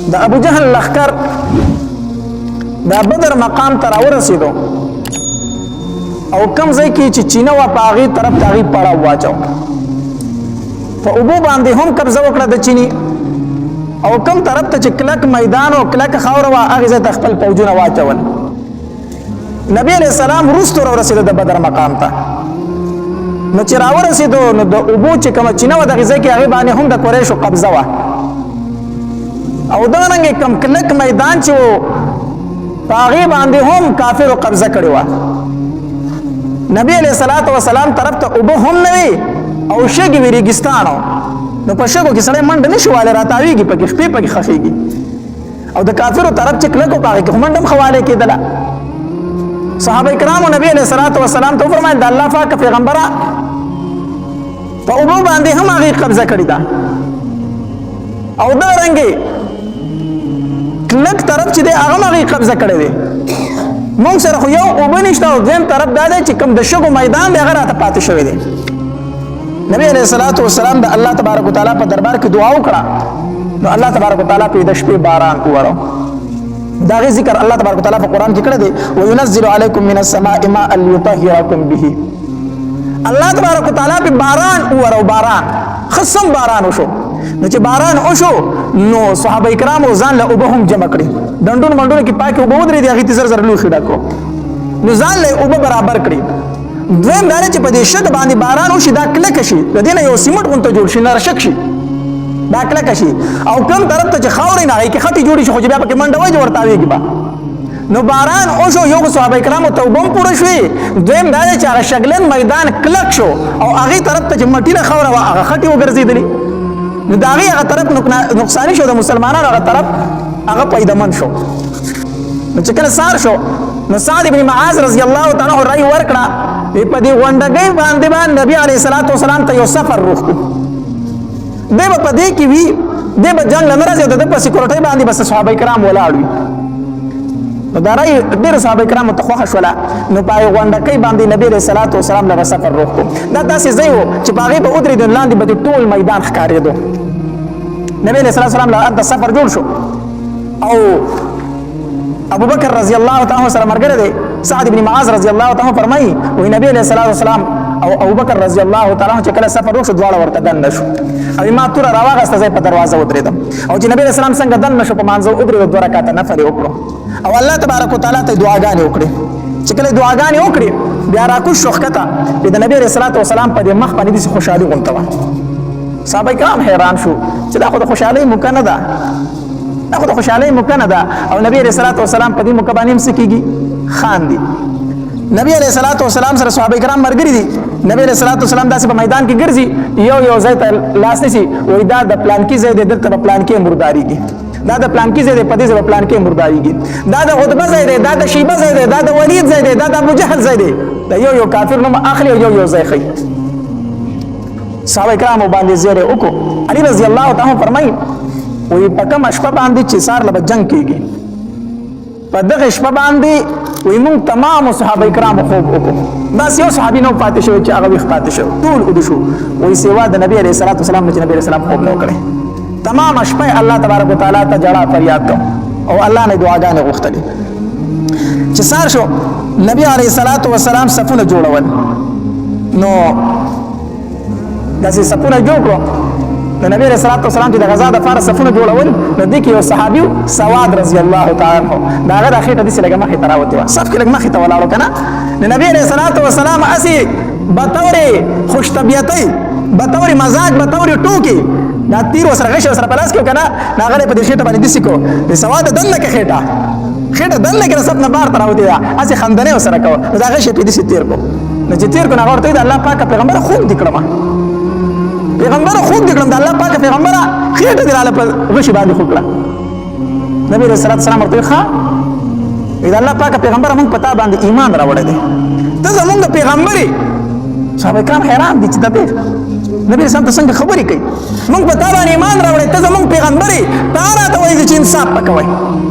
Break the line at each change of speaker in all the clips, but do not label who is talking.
د ابو جهل لخر د بدر مقام ته راورسېدو او کم ځای کې چې چینه وه په هغې طرف ته هغې پړاو واچو په اوبو باندې هم قبضه وکړه د چیني او کم طرف ته چې کلک میدان او کلک خاوره وه هغې ځای ته خپل فوجونه واچول نبی علیه السلام وروستو راورسېده د بدر مقام ته نو چې راورسېدو نو د اوبو چې کومه چینه وه دغې ځای کې هغې باندې هم د قریشو قبضه وه او دغرنګې کم کلک میدان چې و په هغې باندې هم کافرو قبضه کړې وه نبی علیه الصلاة والسلام طرف ته اوبه هم نه وي او شګې وي ریګستان نو په شګو کې سړی منډه نه شي والی راتاویږي پکې شپې پکې خښېږي او د کافرو طرف چې کلک و په هغې کې خو منډه هم ښه والی کېدله صحابه کرامو نبی علیه الصلاة والسلام ته وفرمایل د الله پاک پیغمبره په اوبو باندې هم هغې قبضه کړې ده او دغرنګې کلک طرف چې دی هغه هم هغې قبضه کړی دی مونږ سره خو یو اوبه نشته او دویم طرف دا دی چې کوم د شګو میدان دی هغه راته پاتې شوی دی نبی علیه الصلاة والسلام د الله تبارک وتعالی په دربار کې دعا وکړه نو الله تبارک وتعالی پرې د شپې باران وورو د هغې ذکر الله تبارک وتعالی په قرآن کې کړی دی وینزل علیکم من السماء ماء لیطهرکم به الله تبارک وتعالی پرې باران وورو باران ښه سم باران وشو نو چې باران وشو نو صحابه کرامو ځان له اوبه هم جمع کړي ډنډونو منډونو کې پاکې اوبه ودرېدې هغې ته زر زر لوښي ډک کړو نو ځان له اوبه برابر کړي دویم دا دی چې په دې شګ باندې باران وشي دا کلکه شي د دې نه یو سیمټ غونته جوړ شي نرشک شي دا کلکه شي او کوم طرف ته چې خاورې نه هغې کې خټې جوړې شي خو چې بیا پکې منډه وایي چې ورته تاویږي به نو باران وشو یو خو صحابه کرامو ته اوبه هم پوره شوې دویم دا دی چې هغه شګلن میدان کلک شو او هغې طرف ته چې مټینه خاوره وه هغه خټې وګرځېدلې نو د هغې هغه طرف نقصاني شو د مسلمانانو هغه طرف هغه پیدمن شو نو چې کله سار شو نو سعد بن معاذ رضی الله تعالی عنه رأی ورکړه په دې غونډګۍ باندې نبي علیه الصلاة والسلام ته یو سفر روغ کړو دی به په دې کې وي دی به جنګ له نه راځي او د ده په سیکورټۍ باندې بس صحابه کرام ولاړ وي نو دا رأی ډېرو صحابه کرامو ته خوښه شوله نو په هغې غونډکۍ باندې نبي علیه الصلاة والسلام له به سفر روغ کړو دا داسې ځای و چې په هغې به ودرېدو لاندې به د ټول میدان ښکارېدو نبی علیه الصلاة والسلام له هلته سفر جوړ شو او ابو بکر رضی الله تعالی عنہ سره مرګره دی سعد بن معاذ رضی الله تعالی عنہ فرمایي وی نبی علیہ الصلوۃ والسلام او ابو بکر رضی الله تعالی عنہ چې کله سفر وشو دواړه ورته دن شو او ما تور راوغسته ځای په دروازه ودرېدم او چې نبی علیہ السلام څنګه دن شو په مانځو ودرېدو دوه رکعاته نفل وکړو او الله تبارک وتعالى ته دعاګانې وکړې چې کله دعاګانې وکړې بیا راکوش شو ښکته د نبی علیہ الصلوۃ والسلام په دې مخ باندې داسې خوشحالي غونته وه صحابه کرام حیران شو چې دا خو د خوشحالۍ موقع نه ده دا خو د خوشحالۍ موقع نه ده او نبی علیه الصلاة والسلام په دې موقع باندې هم څه کېږي خاندي نبی علیه الصلاة والسلام سره صحابه کرام ملګري دي نبی علیه الصلاة والسلام داسې په میدان کې ګرځي یو ځای ته لاس نیسي وایي دا د پلانکي ځای دی دلته به پلانکي مردارېږي دا د پلانکي ځای دی په دې ځای به پلانکي مردارېږي دا د عتبه ځای دی دا د شیبه ځای دی دا د ولید ځای دی دا د ابوجهل ځای دی دا یو کافر نوم اخلي او یو ځای ښیي صحابه کرامو باندې زیری وکړو علي رضی الله تعالی عنه فرمایي وی په کومه شپه باندې چې سار له به جنګ کېږي په دغه شپه باندې وی موږ تمامو صحابه کرامو خوب وکړو بس یو صحابي نه پاتې شوی چې هغه ویښ پاتې شو ټول اوده شو وی سیوا د نبي علیه الصلاة والسلام نه چې نبي علیه السلام خوب نه وکړی تمامه شپه الله تبارک وتعالی ته جړه فریاد کوم او الله نه دعاګانې غوښتلې چې سار شو نبي علیه الصلاة والسلام صفونه جوړول نو داسې صفونه جوړ کړو د نبی علیه الصلاة والسلام چې د غزا دپاره صفونه جوړول نو دې کې یو صحابي سواد رضی الله تعالی عنه د هغه د خېټه داسې لږه مخې ته راوتې وه صف کې لږ مخې ته ولاړو که نه د نبي علیه الصلاة والسلام هسې بطور خوش طبیعتۍ بطور مزاج بطور ټوکې دا تیر ورسره غشي ورسره په لاس کې و که نه د هغه یې په دې خېټه باندې داسې کړو د سواد دننه کې خېټه دننه کې د صف نه بار ته راوتې ده هسې خندنې ورسره کوه نو د هغه شی پرې داسې تېر کړو نو چې تېر کړو نو هغه ورته وایي د الله پاکه پیغمبره خوب دې کړمه پیغمبره خوب دې کړم د الله پاکه پیغمبره خېټه دې راله په غشي باندې خوب کړه نبي علیه الصلاة والسلام ورته وایي ښه د الله پاکه پیغمبره موږ په تا باندې ایمان راوړی دی ته زموږ د پیغمبر یې صحابه کرام حیران دي چې دا نبي علیه السلام ته څنګه خبرې کوي موږ په تا باندې ایمان راوړی ته زموږ پیغمبر یې تا راته وایي چې انصاف به کوئ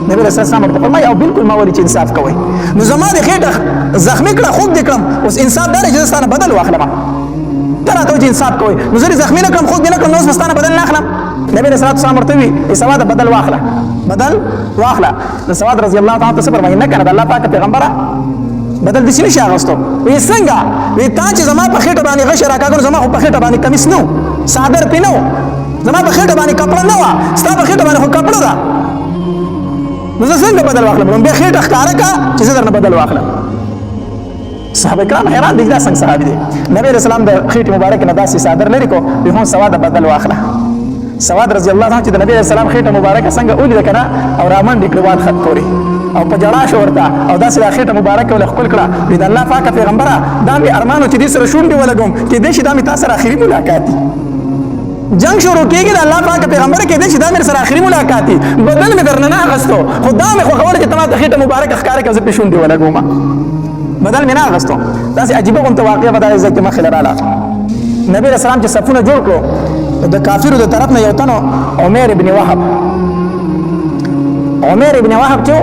نبي علیه السلام ورته فرمایي او بالکل ما وایي چې انصاف کوئ نو زما د خېټه زخمي کړه خوب دې کړم اوس انصاف دا دی چې زه ستا نه بدل واخلم ته راته وایي چې انصاف کوئ نو زه دې زخمي نه کړم خوب دې نه کړم نو اوس به ستا نه بدل نه اخلم نبی رسول الله صلی ورته وی سواد بدل واخله د سواد رضی الله تعالی عنہ فرمایي نه کنه د الله پاک پیغمبره بدل دې نشي اغوستو وی څنګه وی تا چې زما په خېټه باندې غش راکاګو زما په خېټه باندې کمیس نو صادر پینو زما په خېټه باندې کپڑا نه و ستا په خېټه باندې خو کپڑا ده نو زه څنګه بدل واخلم بیا خېټه ښکارا کا چې زه درنه بدل واخلم صحابه کرام حیران دي دا څنګه صحابي دي نبی رسول الله د خېټه مبارک نه داسې صادر لري کو به هم سواد بدل واخله سواد رضی الله عنه چې د نبی رسول الله خېټه مبارک څنګه اولید کنه او رامن ډیکلوان خط پوري او په جړا شو ورته او داسې د خېټه مبارک ول خپل کړه د الله پاک پیغمبره دا می ارمانو چې دې سره شونډې ولګم کې دې شي دا می تاسو سره اخري ملاقات دي جنگ شروع کېږي د الله پاک پیغمبر کې دې شي دا مې سره اخري ملاقات دي بدل مې درنه نه اغستو خدا مې خو خبره چې تمه د خېټه مبارک ښکار کې زه په شونډې ولګم بدل مې نه اغستو داسې عجیبه غونته واقعه بدای ځکه مخې لراله نبی رسول الله چې صفونه جوړ کړو د کافرو د طرف نه یو تنو عمر ابن وهب چې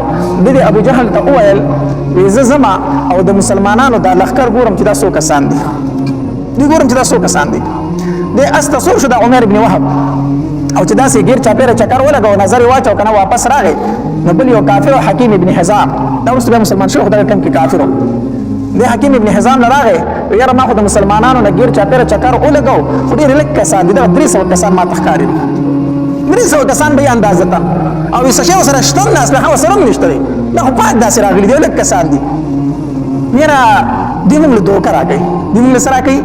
د ابو جهل ته وویل ویزه زما او د مسلمانانو د لښکر ګورم چې دا څو کسان دي د استصور شو د عمر ابن وهب او چې داسې غیر چاپیره چکر ولګو نظر واچو کنه واپس راغی نو بل یو کافر حکیم ابن حزام دا اوس به مسلمان شو خدای کوم کې کافرو د حکیم ابن حزام لراغه یاره ما خو د مسلمانانو نه غیر چاپیره چکر ولګو خو ډیر لک کسان دي دا 300 کسان ما تخکاری 300 کسان به اندازه تا او وسه سره شتون ناس له سره نشته نه خو پات داسې راغلي دي لک کسان دي میرا دینم له دوکر راغی دینم سره کوي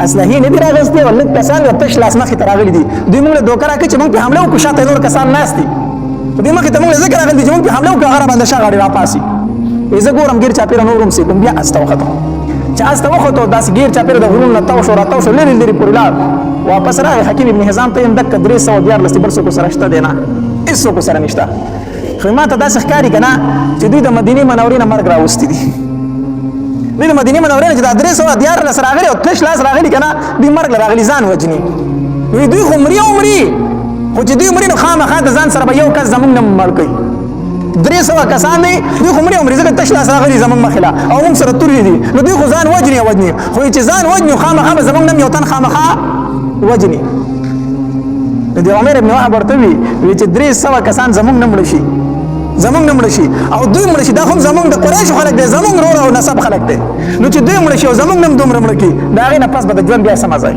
اصلي نه دی راغستي ولک کسان د تش لاس مخې ته راغلي دي دوی موږ له دوکر راکې چې موږ په حمله وکړو شاته نور کسان ناس دي دوی مخې ته موږ ذکر راغلي چې موږ په حمله وکړو هغه باندې شاغړي واپاسي زه ګورم غیر چاپیره نورم سي کوم بیا استوخته چې استوخته داس غیر چاپیره د غرون نتاو شو راتاو شو لری پورې لار واپس راغی حکیم ابن حزام ته اندک 314 لستی برسو کو سره شته دینا ایسو کو سره نشته خو ما ته داس ښکاری کنه چې دوی د مدینه منورې نه مرګ راوستي دي دوی د مدینه منورې نه چې د 314 لس راغلي او تش لاس راغلي کنه دوی مرګ راغلي ځان وجني دوی خو مري خو چې دوی مري نو خامخا د ځان سره به یو کس زمونږ نه مړ کوي 300 کسان دي دوی خو مري زګ تش لاس راغلي زمونږ مخله او موږ سره توري دي نو دوی خو ځان وجني خو چې ځان وجني خامخا به زمونږ نه یو تن خامخا وجني د عمر ابن وهب ورته وی چې 300 کسان زمونږ نه مړ شي او دوی مړ شي دا هم زمونږ د قریش خلک دي زمونږ رور او نسب خلک دي نو چې دوی مړ شي او زمونږ نم دومره مړ کی دا غي نه پس به د ژوند بیا سمځای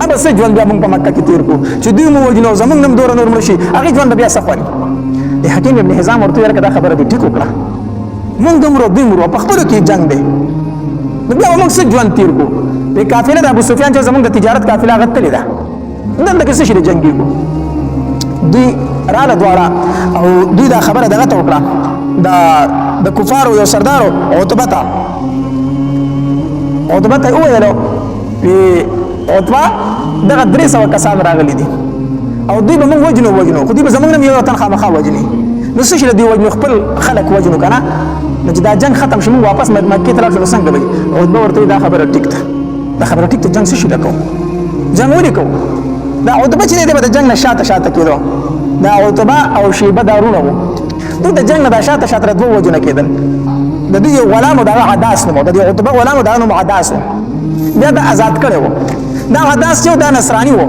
ابا سې ژوند بیا موږ په مکه کې تیر کو چې دوی مو وجنو زمونږ نم دور نور مړ شي هغه ژوند بیا سفر د حکیم ابن حزام ورته ورکړه دا خبره دې ټیک وکړه موږ دومره په خپل کې جنگ دی نو بیا موږ څه ژوند تیر کو په قافله د ابو سفیان چې زمونږ د تجارت قافله غتلې ده نن دغه څه شي جنگي کو دوی رااله دواړه او دوی دا خبره دغه ته وکړه د کفارو یو سردارو عتبه وویلو عتبه دغه 300 کسان راغلي دي او دوی به موږ وجنو خو دوی به زمونږ نه یو تن خامخا وجني نو څه شي دوی وجنو خپل خلک وجنو کنه نو چې دا جنگ ختم شي موږ واپس مکې ته راشو څنګه به عتبه ورته دا خبره ټیک ده جنگ څه شي لکو جنگ ولیکو دا عتبه چې دی د جنگ نه شاته کېدو دا عتبه او شیبه دارونه وو دوی د جنگ نه د شاته دوه وجنه کېدل د دوی غلام د عداس نو د عتبه غلام د نوم عداس بیا د آزاد کړو دا عداس چې د نصرانی وو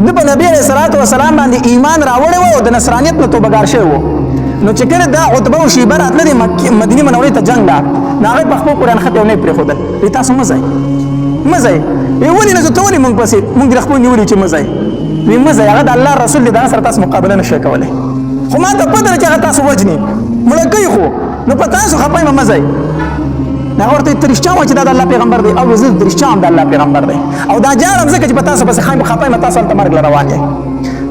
د نبی علیہ الصلوۃ والسلام باندې ایمان راوړی وو او د نصرانیت نه توبګار شوی وو نو چې کله دا عتبه او شیبه راتله د مدینه منورې ته جنگ دا هغه په خپل قرآن خط نه پرې خدل تاسو مزه ولې نه ځتونی مونږ پسې مونږ د خپل نیولې چې مزه هغه د الله رسول د سره تاسو مقابله نشئ کولای خو ما ته پته چې هغه تاسو وجني ملګری خو نو په تاسو خپای مزه نه ورته ترشتام چې د الله پیغمبر دی او زه ترشتام د الله پیغمبر دی او دا جارم زکه چې په تاسو بس خایم خپای تاسو ته مرګ روان یې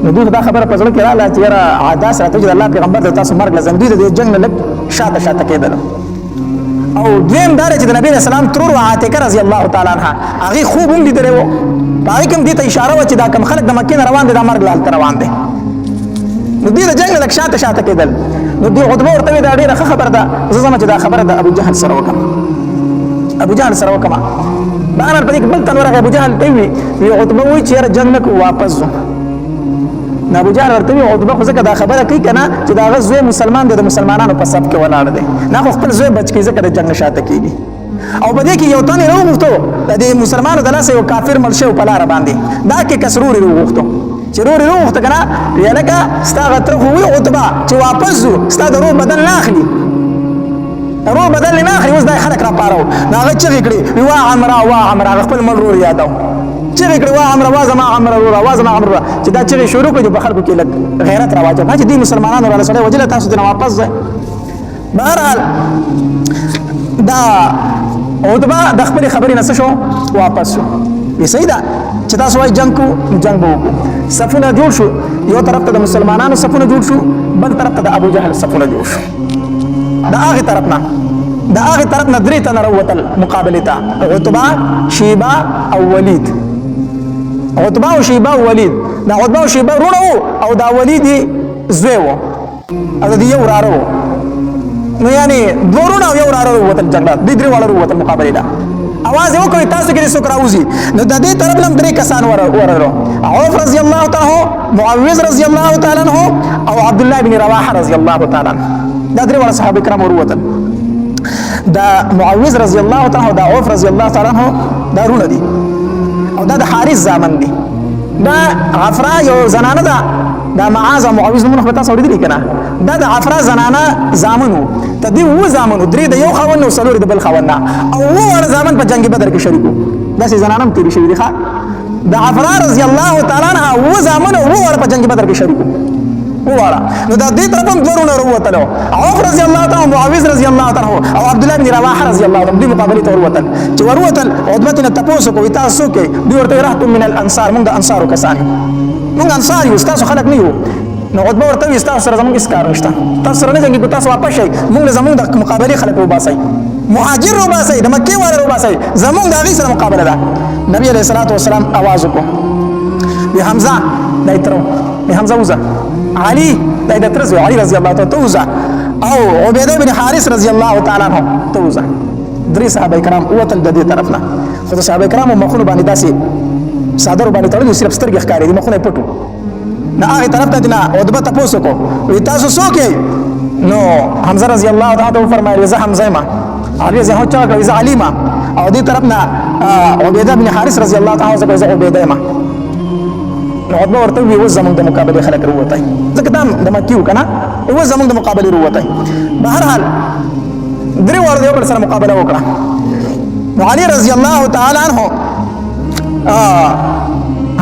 نو دوی دا خبره په ځل کې رااله چې را عادت سره چې الله پیغمبر د تاسو مرګ لازم دی د جنگ نه شاته کېدل او دویم دار چې د نبی رسول الله ترور عاتکه رضی الله تعالی عنها هغه خوب هم لیدلې وو پای کوم دې ته اشاره و چې دا کم خلک د مکې روان دي د مرګ لال روان دي نو دې د جنگ نه شاته کېدل نو دې عتبه ورته دا ډیره خبره ده زه زما چې دا خبره د ابو جهل سره وکم باندې په دې بل تنور ابو جهل ته وی عتبه وی چې جنگ نه واپس زو ابو جهل ورته وی عتبه خو ځکه دا خبره کوي کنه چې دا غزوه مسلمان د مسلمانانو په صف کې ولاړ دي نه خپل زوی بچ کی ځکه د جنگ شاته کیږي او په دې کې یو تن وروغتو د مسلمانانو د لاسه یو کافر ملشه په لار باندې دا کې کسرور وروغتو چې چې رور وخت کنه یا لکه ستا غتر خو وی عتبه چې واپس زو ستا د روح بدل نه اخلي روح بدل نه اخلي اوس دا خلک را پارو دا هغه چغې کړي وا عمره خپل مل رور یادو چغې کړي وا عمره وا زما عمره رور وا زما عمره چې دا چغې شروع کړي په خلکو کې لګ غیرت راواچو چې دې مسلمانانو را سره وجله تاسو ته واپس ځه بهرحال دا عتبه د خپل خبرې نه شو واپس شو یې صحیح ده چې تاسو وايي جنگ کو جنگ به وکړو صفونه جوړ شو یو طرف ته د مسلمانانو صفونه جوړ شو بل طرف ته د ابو جهل صفونه جوړ شو د هغه طرف نه درې تنه راوتل مقابله ته عتبه شیبه او ولید عتبه او شیبه او ولید دا عتبه او شیبه ورونه او دا ولید زوی و او د یو وراره نو یعنی دورونه یو وراره وروتل جګړه د درې واړه وروتل مقابله ده اواز یو کوي تاسو کې څوک راوځي نو د دې طرف لم درې کسان ورغلو عوف رضی الله تعالی معوذ رضی الله تعالی عنہ او عبد الله بن رواحه رضی الله تعالی عنہ دا درې واړه صحابه کرام وروتل دا معوذ رضی الله تعالی دا عوف رضی الله تعالی عنہ دا رونه دي او دا د حارث زامن دي دا عفرا یو زنانه ده دا معاذ او معوذ نومونه په تاسو اوریدلی کنه دا د عفرا زنانه زامنو ته دی و زامنو درې د یو خاوند او څلور د بل خاوند او ور زامن په جنگ بدر کې شریکو دا سي زنانه هم تیری شوی دي ښا د عفرا رضی الله تعالی عنها و زامن او ور په جنگ بدر کې شریکو وواړه نو دا دې طرف هم ضرورونه وروتلو عوف رضی الله تعالی معاوذ رضی الله تعالی او عبد الله بن رواحه رضی الله تعالی دې مقابله ته وروتل چې وروتل عتبه تاسو کوی تاسو کې دوی ورته رحت من الانصار موږ د انصارو کسان موږ انصار یو تاسو خلک نه یو نو عتبه ورته وي تاسو سره زموږ اسکار نشته تاسو سره نه څنګه تاسو واپس شئ موږ زموږ د مقابله خلک وباسي مهاجر وباسي د مکه والے وباسي زموږ د هغه سره مقابله ده نبی علیہ الصلوۃ والسلام आवाज وکړ به حمزه دایترو به حمزه وزه علي دایترزو علي رضی الله تعالی توزه او عبیده بن حارث رضی الله تعالی عنہ توزه درې صحابه کرام وتل د دې طرفنا خو صحابه کرام مخونو باندې داسي صادر باندې تړلي صرف سترګې ښکارې دي مخونه پټو نه هغه طرف ته نه عتبه تاسو کو وی تاسو څوک نو حمزه رضی الله تعالی عنہ فرمایي زه حمزه ما علي زه چا کوي زه علي ما او دې طرف نه عبیده بن حارث رضی الله تعالی عنہ زه عبیده ما نو عتبه ورته وی و زمونږ د مقابله خلک وروته ځکه دا د مکیو کنه و زمونږ د مقابله وروته بهرحال درې ور یو بل سره مقابله وکړه نو علي رضی الله تعالی عنہ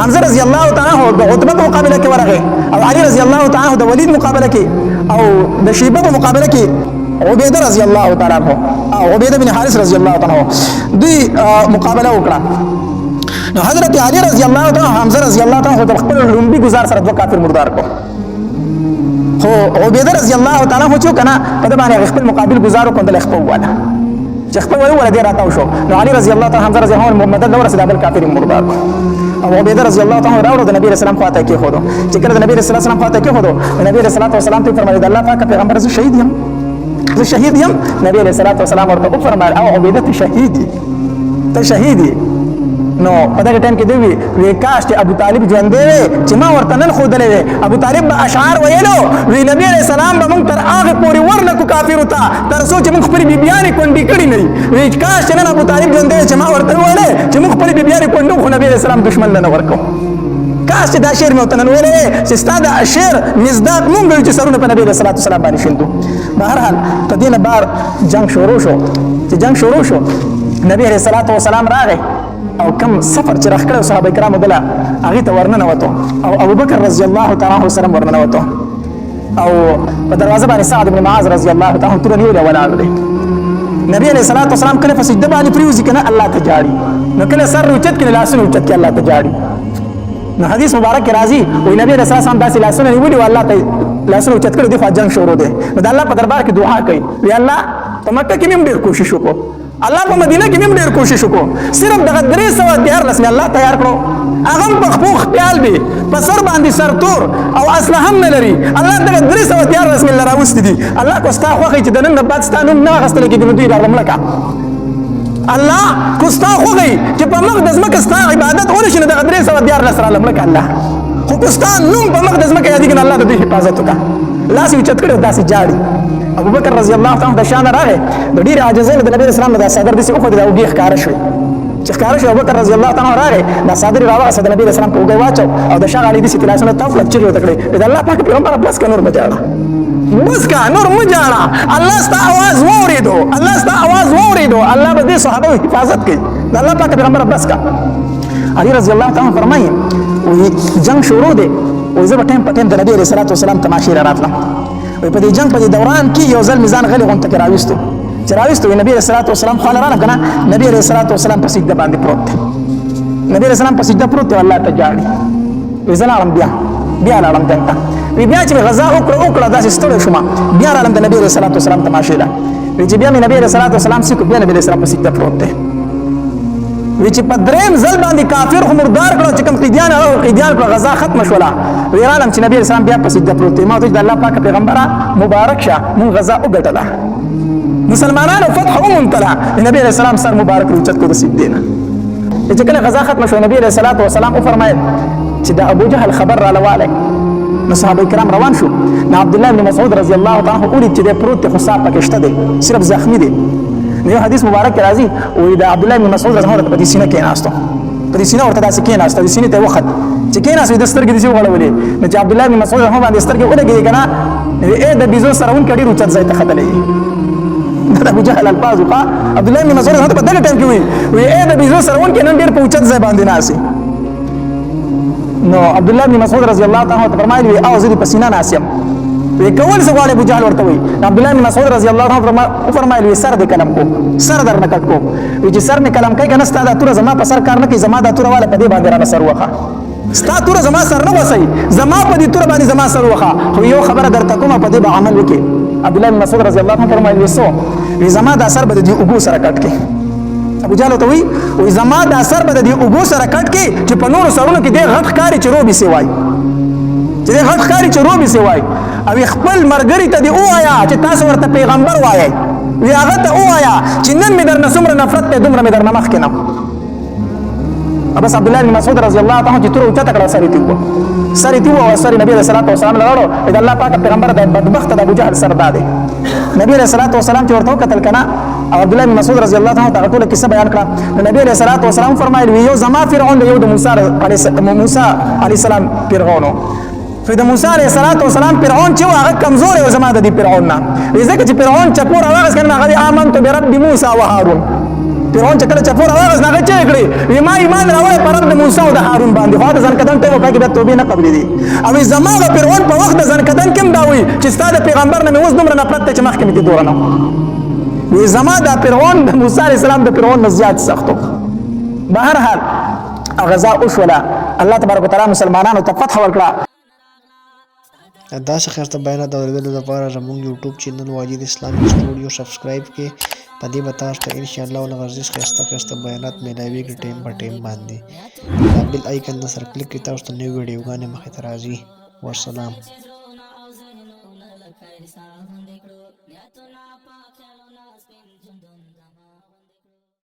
حمزه رضی الله تعالی عنہ د عتبه په مقابله کې ورغه او علي رضی الله تعالی عنہ د ولید مقابله کې او د شیبه په مقابله کې عبیده رضی الله تعالی عنہ او عبیده بن حارث رضی الله تعالی عنہ دوی مقابله وکړه نو حضرت علي رضی الله تعالی حمزه رضی الله تعالی د خپل لومبي گزار سره دوه کافر مردار کو خو عبیده رضی الله تعالی هو چې کنه په دې باندې خپل مقابل گزارو کوندل خپل والا چې خپل ولا دې راتاو شو نو علي رضی الله تعالی حمزه رضی الله عنه مدد دور سره بل کافر مردار کو او عبیده رضی الله تعالی راوړو د نبی رسول الله خواته کې خودو چې کله د نبی رسول الله خواته کې خودو نبی رسول الله صلی الله علیه وسلم ته فرمایي الله پاک پیغمبر زه شهید یم نبی علیہ الصلوۃ والسلام ورته فرمایي او عبیده ته شهیدی نو په دغه ټیم کې دی وی کاش چې ابو طالب ژوند دی چې ما ورته نن خودلې ابو طالب به اشعار ویلو وی نبی علیہ السلام به موږ تر هغه پورې ورنکو کافر ته تر څو چې موږ خپل بیبيانې کونډې کړې نه وی کاش چې نن ابو طالب ژوند دی چې ما ورته ویلې چې موږ خپل بیبيانې کونډو خو نبی علیہ السلام دشمن نه ورکو کاش چې دا شعر مې وته نن ویلې چې ستاسو د شعر مزداق موږ چې سرونه په نبی علیہ السلام باندې شیندو بهرحال تدینه بار جنگ شروع شو نبی علیہ السلام راغی او کم سفر چې راخړو صحابه کرامو بلا هغه ته ورننه وته او ابو بکر رضی الله تعالی عنہ سره ورننه وته او په دروازه باندې سعد بن معاذ رضی الله تعالی عنہ تر نیول ولاړ دی نبی علیہ الصلوۃ والسلام کله په سجده باندې پریوزي کنه الله ته جاړي نو کله سر اوچت کله لاسونه اوچت کله الله ته جاړي نو حدیث مبارک کې راځي وي نبی رسول الله داسې لاسونه نیولي والله ته لاسونه اوچت کړي د جنگ شروع دی نو د الله په دربار کې دعا کوي وی الله په مکه کې موږ ډېر کوشش وکړو الله په مدینه کې موږ ډېر کوشش وکړو صرف دغه 314 رسمي الله تیار کړو هغه په خپل خیال به په سر باندې سر تور او اصله هم نه لري الله دغه 314 رسمي الله راوستي دي الله کو ستا خوخه چې د نن بعد ستانو نه غستل کې د دوی د مملکه الله کو ستا خوخه چې په مقدس مکه ستا عبادت ورشي نه دغه 314 رسول الله مملکه الله خو کو ستا نوم په مقدس مکه یادی کنه الله د دې حفاظت وکړه لاس یې چت کړو داسې جاړي ابو بکر رضی الله تعالی عنہ د شان راغی د ډیر عاجزۍ د نبی اسلام د صدر دسي خو د اوږه ښکار شوی چې ښکاره شو ابوبکر رضی الله تعالی عنہ راغی دا صادری راوغسته د نبی رسول الله په اوږه واچو او د شاغ علی دې ستلاسونه تاسو لچې ورته کړې د الله پاک پیغمبر بس کا نور بچاړه بس کا نور مجاړه الله ستا आवाज ووریدو الله ستا आवाज ووریدو الله به دې صحابه حفاظت کوي د الله پاک پیغمبر بس کا علی رضی الله تعالی عنہ فرمایي وی جنگ شروع دی او زه په ټیم په ټیم د نبی رسول الله والسلام تماشې راتلم وی په دې جنگ په دوران کې یو ځل میزان غلی غونډه کې راوستو چې راوستو نبی رسول الله والسلام خو راغله کنه نبی رسول الله والسلام په سجده باندې پروت دی نبی رسول الله په سجده پروت دی الله ته جاړي وی زه لاړم بیا لاړم دلته وی بیا چې غزا وکړه داسې ستړی شوم بیا لاړم د نبی رسول الله والسلام تماشې له وی چې بیا مې نبی رسول الله والسلام سکو بیا نبی رسول الله په سجده پروت دی وی چې په دریم ځل باندې کافر خو مردار کړو چې کوم قیدیان او قیدیان په غزا ختم شوله وی رالم چې نبی رسول الله بیا په سجده پروت دی ما ته د الله پاک پیغمبره مبارک شه مون غزا وګټله مسلمانانو فتح ومنتلا نبی علیہ السلام سر مبارک روچت کو رسید دینا چې کله غزا ختم شو نبی علیہ الصلوۃ والسلام فرمایل چې د ابو جهل خبر را لواله نو صحابه کرام روان شو نو عبد الله بن مسعود رضی الله تعالی عنہ اورید چې د پروت خو صاحب پکشته دی صرف زخمی دی نو حدیث مبارک راځي او د عبد الله بن مسعود رضی الله عنه په دې سینه کې ناستو په دې سینه ورته داسې کې ناستو د سینې ته وخت چې کې ناستو د سترګې دې وغړولې نو چې عبد الله بن مسعود هم باندې سترګې ولګي کنه اے د بيزو سره ون کډي روچت ځای ته خدلې دا ابو جهل الفاظ وقا عبد الله بن مسعود هغه په دغه ټیم کې وی اے د بيزو سره ون کې نن ډېر په اوچت ځای باندې ناسي نو عبد الله بن مسعود رضی الله تعالی عنہ فرمایلی وی او زدي پسینه ناسیم وی کول څه غواړي ابو جهل ورته وی عبد الله بن مسعود رضی الله عنه فرمایلی سر د کلم کو سر در نه کټ کو وی چې سر نه کلم کوي کنه ستاده تور زما په سر کار نه کوي زما د تور والا په دې باندې را سر وخه ستا تور زما سر نه وسی زما په دې تور باندې زما سر وخه خو یو خبره درته کومه په دې به عمل وکي عبد الله بن مسعود رضی الله عنه فرمایلی وسو وی زما د اثر به دې وګو سره کټ کې ابو جهل ته وی زما د اثر به دې وګو سره کټ کې چې په نور سرونو کې دې غټ کاری چې روبي سی وای چې دې غټ کاری چې روبي سی وای او خپل مرګري ته دې وایا چې تاسو ورته پیغمبر وایي وی هغه ته وایا چې نن مې درنه څومره نفرت ته دومره مې درنه مخ کې نه بس عبد الله بن مسعود رضی الله تعالی عنہ چې تر اوچا تکړه سری تیو او سری نبی رسول الله صلی الله علیه وسلم الله پاک پیغمبر د بدبخت د ابو جهل سر داده نبی رسول الله صلی الله علیه وسلم ورته قتل کنا او عبد الله بن مسعود رضی الله تعالی عنہ ټول کیسه بیان کړه نبی رسول الله صلی الله علیه وسلم فرمایلی یو زما فرعون یو د موسی علیه السلام فرعون فد موسی علیه السلام فرعون چې هغه کمزور او زما د فرعون نه ځکه چې فرعون چپور اواز کنه هغه آمنت برب موسی و هارون فرعون چې کله چپور اواز نه چې کړی وی ما ایمان راوړ پر رب موسی او د هارون باندې خو د ځن کدن ته وکړي به توبې نه قبلې دي او زما د فرعون په وخت د ځن کدن کوم دا وی چې ستاسو پیغمبر نه اوس دومره نفرت چې مخکې دي دورانه وی زما د فرعون د موسی علیه السلام د فرعون نه زیات سختو بهر حال غزا وشوله الله تبارک وتعالى مسلمانانو ته فتح ورکړه
دا څه خیرته بیانات د اوریدلو لپاره زموږ یوټیوب چینل واجد اسلامي سټوډیو سبسکرایب کړئ په دې به تاسو ته انشاءالله ورزش خسته بیانات میلاویږي ټیم په ټیم باندې دا بیل آیکن د سر کلیک کړئ تاسو ته نوې ویډیوګانې مخې ته راځي والسلام